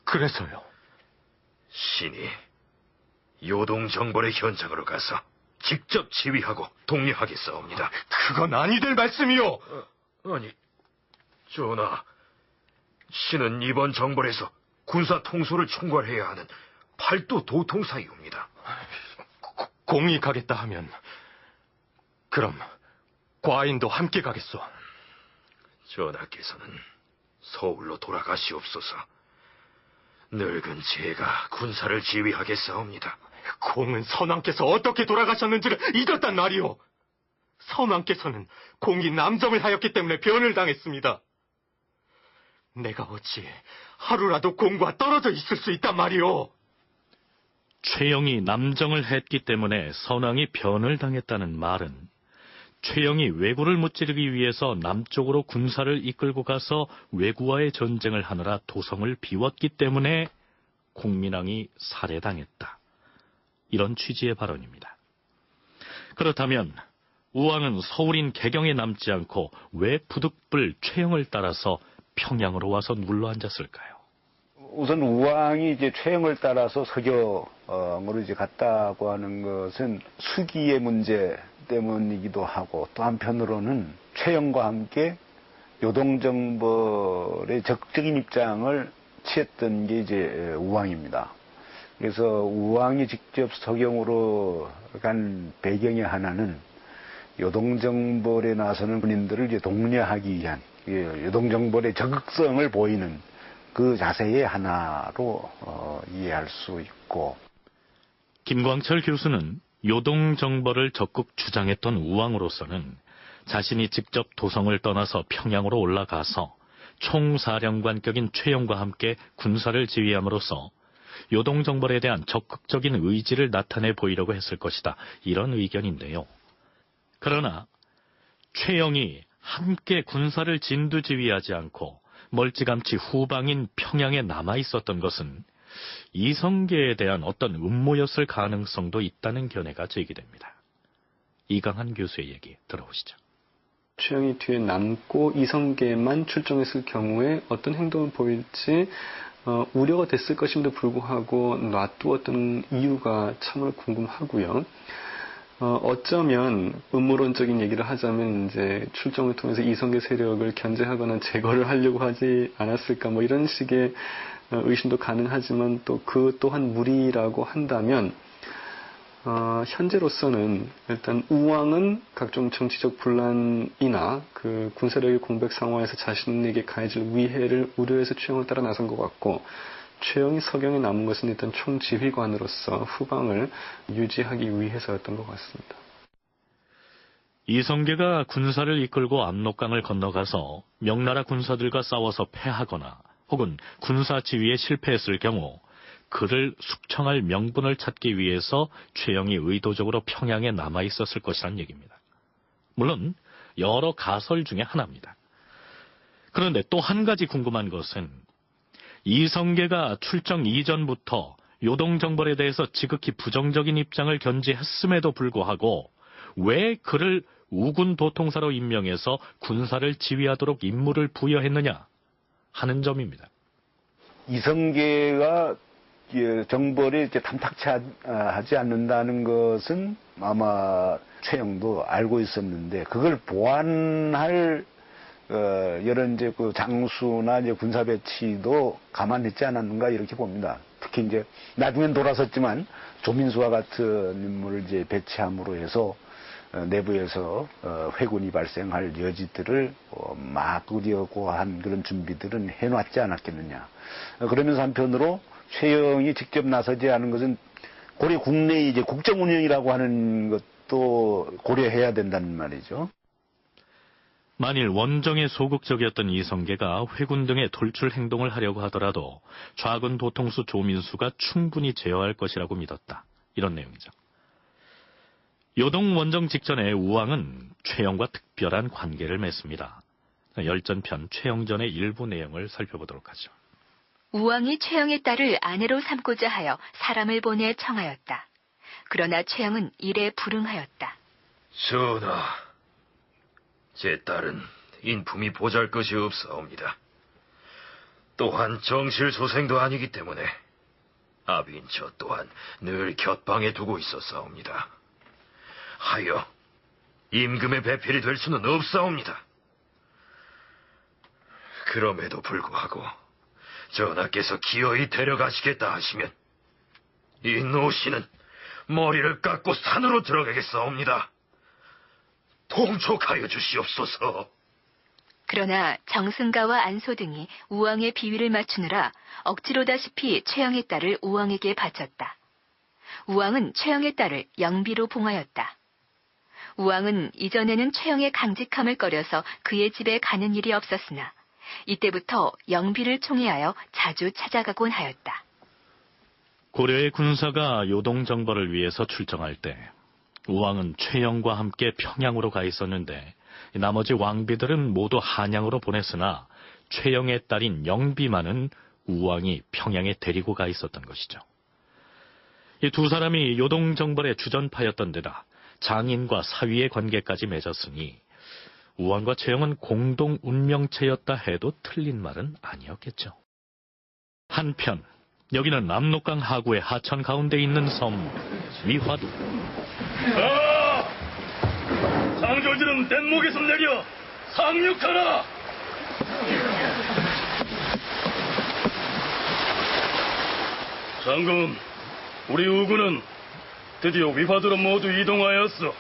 S3: 그래서요?
S8: 신이 요동정벌의 현장으로 가서 직접 지휘하고 독려하겠사옵니다.
S3: 그건 아니 될 말씀이요!
S8: 아니, 전하, 신은 이번 정벌에서 군사 통솔을 총괄해야 하는 팔도 도통사이옵니다.
S3: 공이 가겠다 하면 그럼 과인도 함께 가겠소.
S8: 전하께서는 서울로 돌아가시옵소서. 늙은 제가 군사를 지휘하겠사옵니다.
S3: 공은 선왕께서 어떻게 돌아가셨는지를 잊었단 말이오. 선왕께서는 공이 남정을 하였기 때문에 변을 당했습니다. 내가 어찌 하루라도 공과 떨어져 있을 수 있단 말이오.
S2: 최영이 남정을 했기 때문에 선왕이 변을 당했다는 말은 최영이 왜구를 무찌르기 위해서 남쪽으로 군사를 이끌고 가서 왜구와의 전쟁을 하느라 도성을 비웠기 때문에 공민왕이 살해당했다. 이런 취지의 발언입니다. 그렇다면 우왕은 서울인 개경에 남지 않고 왜 부득불 최영을 따라서 평양으로 와서 눌러앉았을까요?
S7: 우선 우왕이 이제 최영을 따라서 서경으로 이제 갔다고 하는 것은 수기의 문제 때문이기도 하고, 또 한편으로는 최영과 함께 요동정벌의 적극적인 입장을 취했던 게 이제 우왕입니다. 그래서 우왕이 직접 서경으로 간 배경의 하나는 요동정벌에 나서는 군인들을 이제 독려하기 위한 요동정벌의 적극성을 보이는 그 자세의 하나로 이해할 수 있고.
S2: 김광철 교수는 요동정벌을 적극 주장했던 우왕으로서는 자신이 직접 도성을 떠나서 평양으로 올라가서 총사령관격인 최영과 함께 군사를 지휘함으로써 요동정벌에 대한 적극적인 의지를 나타내 보이려고 했을 것이다. 이런 의견인데요. 그러나 최영이 함께 군사를 진두지휘하지 않고 멀찌감치 후방인 평양에 남아있었던 것은 이성계에 대한 어떤 음모였을 가능성도 있다는 견해가 제기됩니다. 이강한 교수의 얘기 들어보시죠.
S9: 최영이 뒤에 남고 이성계만 출정했을 경우에 어떤 행동을 보일지 우려가 됐을 것임에도 불구하고 놔두었던 이유가 참으로 궁금하고요. 어쩌면 음모론적인 얘기를 하자면 이제 출정을 통해서 이성계 세력을 견제하거나 제거를 하려고 하지 않았을까, 뭐 이런 식의 의심도 가능하지만 또 그 또한 무리라고 한다면 현재로서는 일단 우왕은 각종 정치적 분란이나 그 군사력의 공백 상황에서 자신에게 가해질 위해를 우려해서 최영을 따라 나선 것 같고, 최영이 서경에 남은 것은 일단 총지휘관으로서 후방을 유지하기 위해서였던 것 같습니다.
S2: 이성계가 군사를 이끌고 압록강을 건너가서 명나라 군사들과 싸워서 패하거나 혹은 군사 지휘에 실패했을 경우 그를 숙청할 명분을 찾기 위해서 최영이 의도적으로 평양에 남아있었을 것이란 얘기입니다. 물론 여러 가설 중에 하나입니다. 그런데 또 한 가지 궁금한 것은 이성계가 출정 이전부터 요동정벌에 대해서 지극히 부정적인 입장을 견지했음에도 불구하고 왜 그를 우군 도통사로 임명해서 군사를 지휘하도록 임무를 부여했느냐 하는 점입니다.
S7: 이성계가 정벌에 이제 탐탁치 하지 않는다는 것은 아마 최영도 알고 있었는데, 그걸 보완할 여러 이제 그 장수나 이제 군사 배치도 감안했지 않았는가 이렇게 봅니다. 특히 이제 나중엔 돌아섰지만 조민수와 같은 인물을 이제 배치함으로 해서 내부에서 회군이 발생할 여지들을 막으려고 한 그런 준비들은 해놨지 않았겠느냐. 그러면서 한편으로 최영이 직접 나서지 않은 것은 고려 국내의 이제 국정 운영이라고 하는 것도 고려해야 된다는 말이죠.
S2: 만일 원정에 소극적이었던 이성계가 회군 등의 돌출 행동을 하려고 하더라도 좌군 도통수 조민수가 충분히 제어할 것이라고 믿었다. 이런 내용이죠. 요동 원정 직전에 우왕은 최영과 특별한 관계를 맺습니다. 열전편 최영전의 일부 내용을 살펴보도록 하죠.
S1: 우왕이 최영의 딸을 아내로 삼고자 하여 사람을 보내 청하였다. 그러나 최영은 이래 불응하였다.
S10: 전하, 제 딸은 인품이 보잘것이 없사옵니다. 또한 정실소생도 아니기 때문에 아비인 저 또한 늘 곁방에 두고 있었사옵니다. 하여 임금의 배필이 될 수는 없사옵니다. 그럼에도 불구하고 전하께서 기어이 데려가시겠다 하시면 이 노씨는 머리를 깎고 산으로 들어가겠사옵니다. 통촉하여 주시옵소서.
S1: 그러나 정승가와 안소 등이 우왕의 비위를 맞추느라 억지로다시피 최영의 딸을 우왕에게 바쳤다. 우왕은 최영의 딸을 영비로 봉하였다. 우왕은 이전에는 최영의 강직함을 꺼려서 그의 집에 가는 일이 없었으나 이때부터 영비를 총애하여 자주 찾아가곤 하였다.
S2: 고려의 군사가 요동 정벌을 위해서 출정할 때 우왕은 최영과 함께 평양으로 가 있었는데 나머지 왕비들은 모두 한양으로 보냈으나 최영의 딸인 영비만은 우왕이 평양에 데리고 가 있었던 것이죠. 이 두 사람이 요동 정벌의 주전파였던 데다 장인과 사위의 관계까지 맺었으니 우왕과 최영은 공동 운명체였다 해도 틀린 말은 아니었겠죠. 한편 여기는 압록강 하구의 하천 가운데 있는 섬 위화도.
S5: 장졸들은 뗏목에서 내려 상륙하라! 장군, 우리 우군은 드디어 위화도로 모두 이동하였어.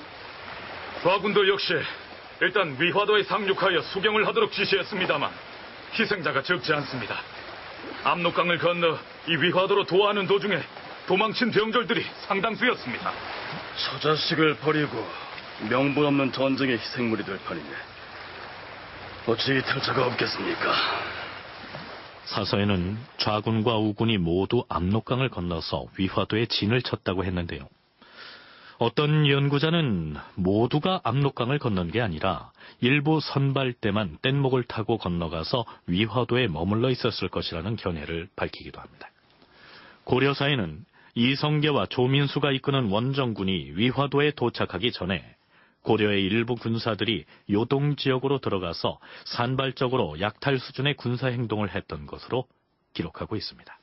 S8: 좌군도 역시 일단 위화도에 상륙하여 수경을 하도록 지시했습니다만 희생자가 적지 않습니다. 압록강을 건너 이 위화도로 도하는 도중에 도망친 병졸들이 상당수였습니다.
S5: 저 자식을 버리고 명분 없는 전쟁의 희생물이 될 판이네. 어찌 탈자가 없겠습니까?
S2: 사서에는 좌군과 우군이 모두 압록강을 건너서 위화도에 진을 쳤다고 했는데요. 어떤 연구자는 모두가 압록강을 건넌 게 아니라 일부 선발대만 뗏목을 타고 건너가서 위화도에 머물러 있었을 것이라는 견해를 밝히기도 합니다. 고려사에는 이성계와 조민수가 이끄는 원정군이 위화도에 도착하기 전에 고려의 일부 군사들이 요동 지역으로 들어가서 산발적으로 약탈 수준의 군사 행동을 했던 것으로 기록하고 있습니다.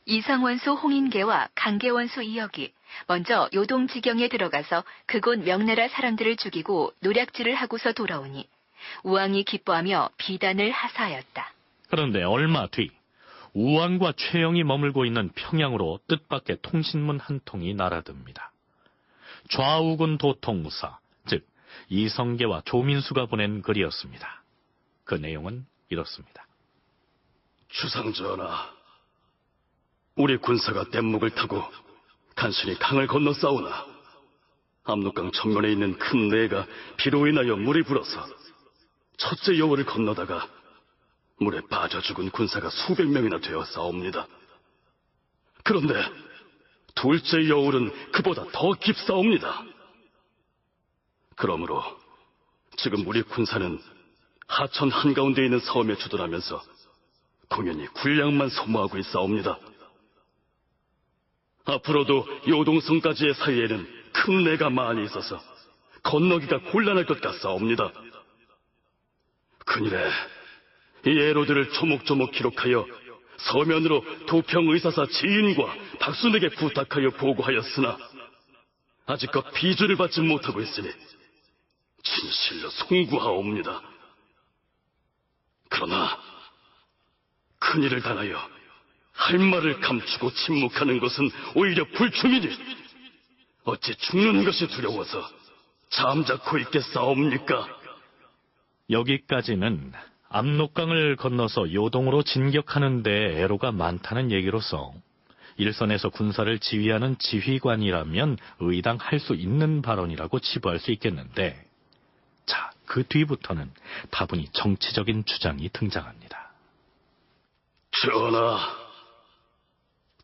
S1: 이성원수 홍인계와 강계원수 이혁이 먼저 요동 지경에 들어가서 그곳 명나라 사람들을 죽이고 노략질을 하고서 돌아오니 우왕이 기뻐하며 비단을 하사하였다.
S2: 그런데 얼마 뒤 우왕과 최영이 머물고 있는 평양으로 뜻밖의 통신문 한 통이 날아듭니다. 좌우군 도통무사, 즉 이성계와 조민수가 보낸 글이었습니다. 그 내용은 이렇습니다.
S5: 주상전하, 우리 군사가 뗏목을 타고 간신히 강을 건너 싸우나 압록강 정면에 있는 큰 내가 비로 인하여 물이 불어서 첫째 여울을 건너다가 물에 빠져 죽은 군사가 수백 명이나 되어 싸웁니다. 그런데 둘째 여울은 그보다 더 깊사옵니다. 그러므로 지금 우리 군사는 하천 한가운데 있는 섬에 주둔하면서 공연히 군량만 소모하고 있사옵니다. 앞으로도 요동성까지의 사이에는 큰 내가 많이 있어서 건너기가 곤란할 것 같사옵니다. 큰일에 이 애로들을 조목조목 기록하여 서면으로 도평의사사 지인과 박순에게 부탁하여 보고하였으나 아직껏 비주를 받지 못하고 있으니 진실로 송구하옵니다. 그러나 큰일을 당하여 할 말을 감추고 침묵하는 것은 오히려 불충이니 어찌 죽는 것이 두려워서 잠자코 있겠사옵니까?
S2: 여기까지는 압록강을 건너서 요동으로 진격하는 데 애로가 많다는 얘기로서 일선에서 군사를 지휘하는 지휘관이라면 의당할 수 있는 발언이라고 치부할 수 있겠는데, 자, 그 뒤부터는 다분히 정치적인 주장이 등장합니다.
S5: 전하,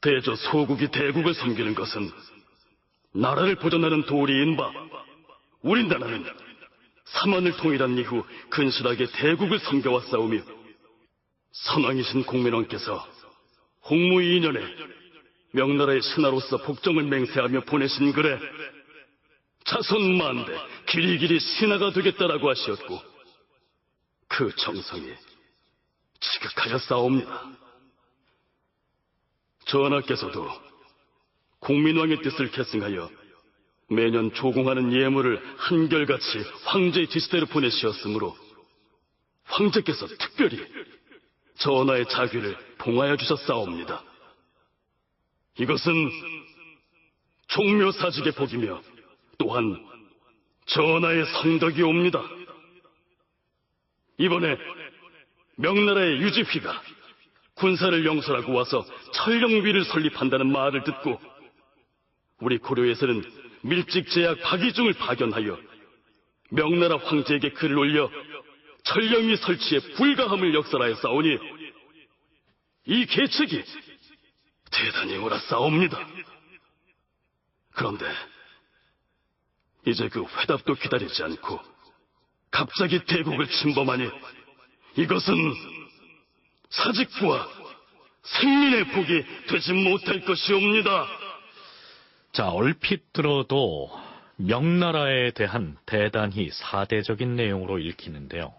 S5: 대저 소국이 대국을 섬기는 것은 나라를 보존하는 도리인 바, 우리 나라는 삼한을 통일한 이후 근실하게 대국을 섬겨왔사오며 선왕이신 공민왕께서 홍무 2년에 명나라의 신하로서 복정을 맹세하며 보내신 글에 자손 만대 길이길이 신하가 되겠다라고 하시었고 그 정성이 지극하였사옵니다. 전하께서도 공민왕의 뜻을 계승하여 매년 조공하는 예물을 한결같이 황제의 지시대로 보내시었으므로 황제께서 특별히 전하의 자귀를 봉하여 주셨사옵니다. 이것은 종묘사직의 복이며 또한 전하의 성덕이옵니다. 이번에 명나라의 유지휘가 군사를 영설하고 와서 천령위를 설립한다는 말을 듣고 우리 고려에서는 밀직 제약 박이중을 파견하여 명나라 황제에게 글을 올려 천령위 설치에 불가함을 역설하였사오니 이 계책이 대단히 옳았사옵니다. 그런데 이제 그 회답도 기다리지 않고 갑자기 대국을 침범하니 이것은 사직과 생민의 복이 되지 못할 것이옵니다.
S2: 자, 얼핏 들어도 명나라에 대한 대단히 사대적인 내용으로 읽히는데요.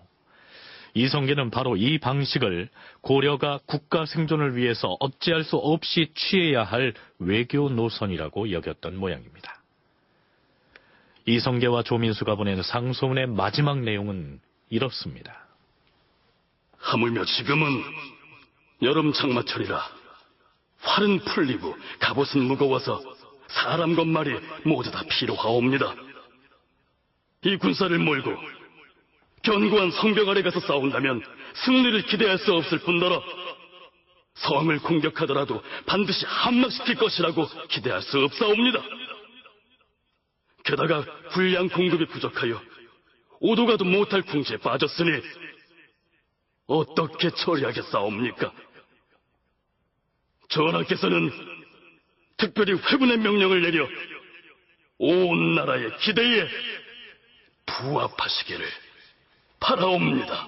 S2: 이성계는 바로 이 방식을 고려가 국가 생존을 위해서 어찌할 수 없이 취해야 할 외교 노선이라고 여겼던 모양입니다. 이성계와 조민수가 보낸 상소문의 마지막 내용은 이렇습니다.
S5: 하물며 지금은 여름 장마철이라 활은 풀리고 갑옷은 무거워서 사람 것말이 모두 다 필요하옵니다. 이 군사를 몰고 견고한 성벽 아래 가서 싸운다면 승리를 기대할 수 없을 뿐더러 성을 공격하더라도 반드시 함락시킬 것이라고 기대할 수 없사옵니다. 게다가 군량 공급이 부족하여 오도가도 못할 궁지에 빠졌으니 어떻게 처리하겠사옵니까? 전하께서는 특별히 회군의 명령을 내려 온 나라의 기대에 부합하시기를 바라옵니다.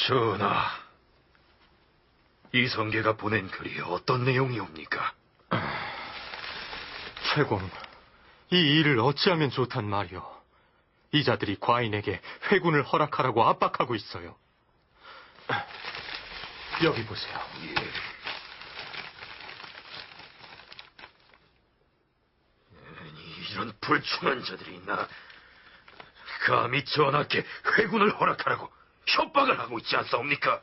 S8: 전하, 이성계가 보낸 글이 어떤 내용이옵니까?
S3: 최공, 이 일을 어찌하면 좋단 말이오. 이자들이 과인에게 회군을 허락하라고 압박하고 있어요. 여기 보세요.
S8: 이런 불충한 자들이 있나? 감히 전하께 회군을 허락하라고 협박을 하고 있지 않사옵니까?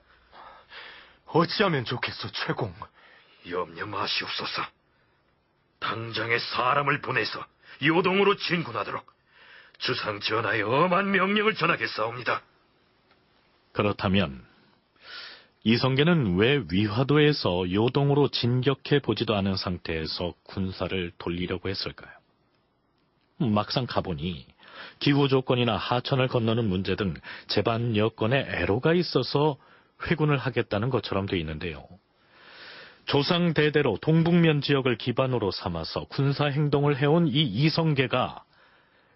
S3: 어찌하면 좋겠소, 최공.
S8: 염려 마시옵소서. 당장에 사람을 보내서 요동으로 진군하도록 주상 전하의 엄한 명령을 전하겠사옵니다.
S2: 그렇다면 이성계는 왜 위화도에서 요동으로 진격해 보지도 않은 상태에서 군사를 돌리려고 했을까요? 막상 가보니 기후 조건이나 하천을 건너는 문제 등 제반 여건에 애로가 있어서 회군을 하겠다는 것처럼 돼 있는데요. 조상 대대로 동북면 지역을 기반으로 삼아서 군사 행동을 해온 이 이성계가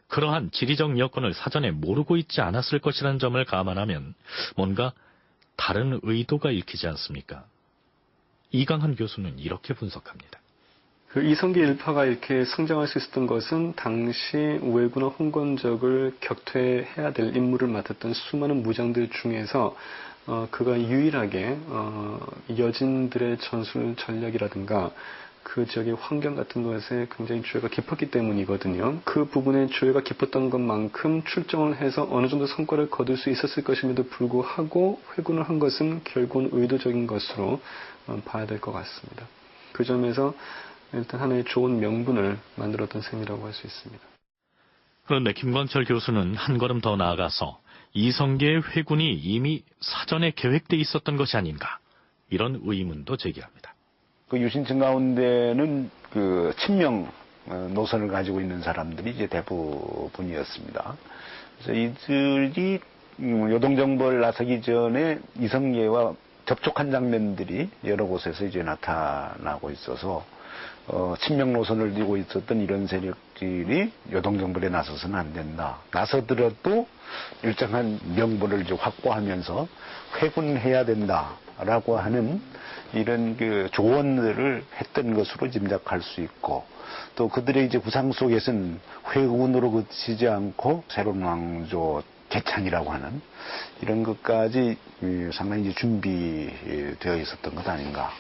S2: 그러한 지리적 여건을 사전에 모르고 있지 않았을 것이라는 점을 감안하면 뭔가 다른 의도가 읽히지 않습니까? 이강한 교수는 이렇게 분석합니다.
S9: 그 이성계 일파가 이렇게 성장할 수 있었던 것은 당시 왜군과 홍건적을 격퇴해야 될 임무를 맡았던 수많은 무장들 중에서 그가 유일하게 여진들의 전술 전략이라든가 그 지역의 환경 같은 것에 굉장히 조예가 깊었기 때문이거든요. 그 부분에 조예가 깊었던 것만큼 출정을 해서 어느 정도 성과를 거둘 수 있었을 것임에도 불구하고 회군을 한 것은 결국은 의도적인 것으로 봐야 될 것 같습니다. 그 점에서 일단 하나의 좋은 명분을 만들었던 셈이라고 할 수 있습니다.
S2: 그런데 김광철 교수는 한 걸음 더 나아가서 이성계의 회군이 이미 사전에 계획돼 있었던 것이 아닌가, 이런 의문도 제기합니다.
S7: 그 유신층 가운데는 그 친명 노선을 가지고 있는 사람들이 이제 대부분이었습니다. 그래서 이들이 요동정벌 나서기 전에 이성계와 접촉한 장면들이 여러 곳에서 이제 나타나고 있어서 친명 노선을 띠고 있었던 이런 세력들이 요동정벌에 나서서는 안 된다. 나서더라도 일정한 명분을 이제 확보하면서 회군해야 된다라고 하는 이런 그 조언들을 했던 것으로 짐작할 수 있고, 또 그들의 이제 구상 속에서는 회군으로 그치지 않고 새로운 왕조 개창이라고 하는 이런 것까지 상당히 이제 준비되어 있었던 것 아닌가.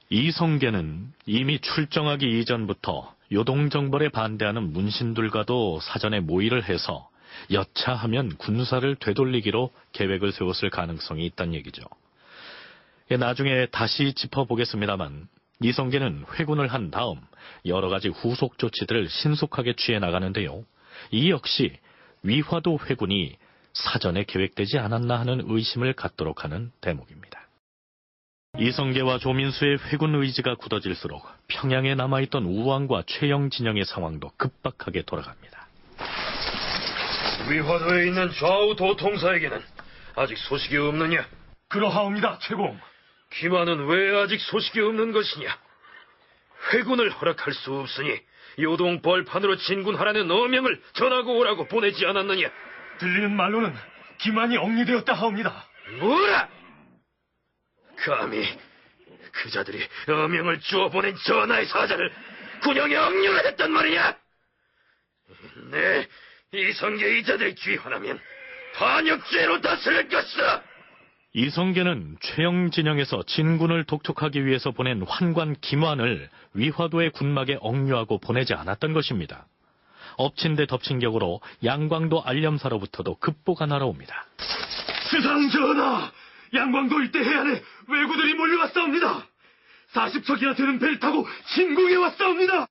S2: 이성계는 이미 출정하기 이전부터 요동정벌에 반대하는 문신들과도 사전에 모의를 해서 여차하면 군사를 되돌리기로 계획을 세웠을 가능성이 있다는 얘기죠. 나중에 다시 짚어보겠습니다만 이성계는 회군을 한 다음 여러 가지 후속 조치들을 신속하게 취해 나가는데요. 이 역시 위화도 회군이 사전에 계획되지 않았나 하는 의심을 갖도록 하는 대목입니다. 이성계와 조민수의 회군 의지가 굳어질수록 평양에 남아있던 우왕과 최영 진영의 상황도 급박하게 돌아갑니다.
S10: 위화도에 있는 좌우 도통사에게는 아직 소식이 없느냐?
S6: 그러하옵니다, 최공.
S10: 기만은 왜 아직 소식이 없는 것이냐? 회군을 허락할 수 없으니 요동 벌판으로 진군하라는 어명을 전하고 오라고 보내지 않았느냐?
S6: 들리는 말로는 기만이 억류되었다 하옵니다.
S10: 뭐라! 감히 그 자들이 어명을 주어 보낸 전하의 사자를 군영에 억류를 했단 말이냐? 네, 이성계 이 자들이 귀환하면 반역죄로 다스릴 것이다.
S2: 이성계는 최영 진영에서 진군을 독촉하기 위해서 보낸 환관 김환을 위화도의 군막에 억류하고 보내지 않았던 것입니다. 엎친 데 덮친 격으로 양광도 알념사로부터도 급보가 날아옵니다.
S6: 주상 전하, 양광도 일대 해안에 왜구들이 몰려왔사옵니다. 40척이나 되는 배를 타고 진궁에 왔사옵니다.